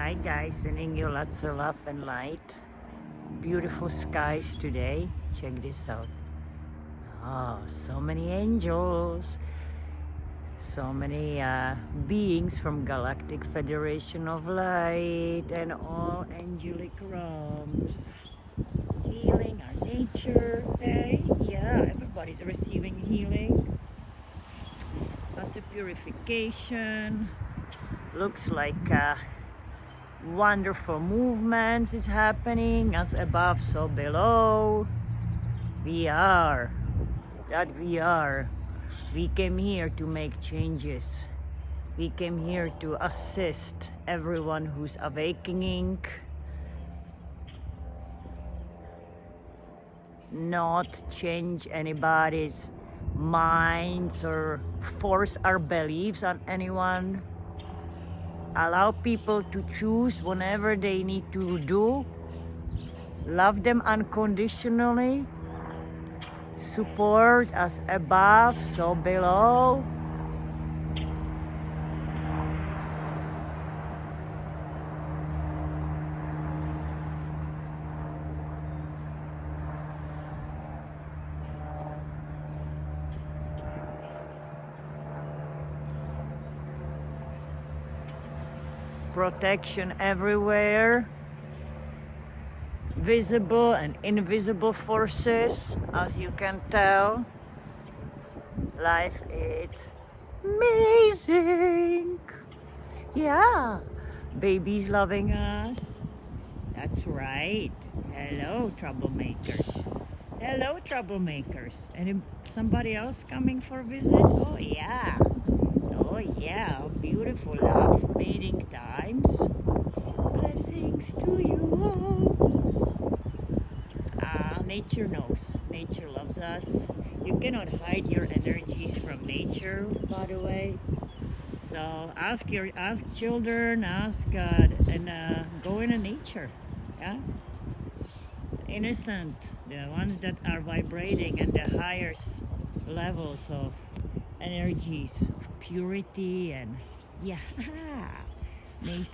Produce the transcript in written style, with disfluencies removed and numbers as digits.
Hi guys, sending you lots of love and light. Beautiful skies today. Check this out. Oh, so many angels. So many beings from Galactic Federation of Light and all angelic realms. Healing our nature. Hey, yeah, everybody's receiving healing. Lots of purification. Looks like wonderful movements is happening, as above so below. We are we came here to make changes. We came here to assist everyone who's awakening, not change anybody's minds or force our beliefs on anyone. Allow people to choose whenever they need to do. Love them unconditionally. Support as above, so below. Protection everywhere. Visible and invisible forces, as you can tell. Life is amazing. Yeah, babies loving us. That's right. Hello, troublemakers. Hello, troublemakers. And somebody else coming for a visit? Oh yeah. Oh yeah. Beautiful love mating times. Blessings to you all. Nature knows. Nature loves us. You cannot hide your energies from nature, by the way. So ask children, ask God, and go into nature. Yeah. Innocent, the ones that are vibrating at the highest levels of energies of purity and yeah, nature.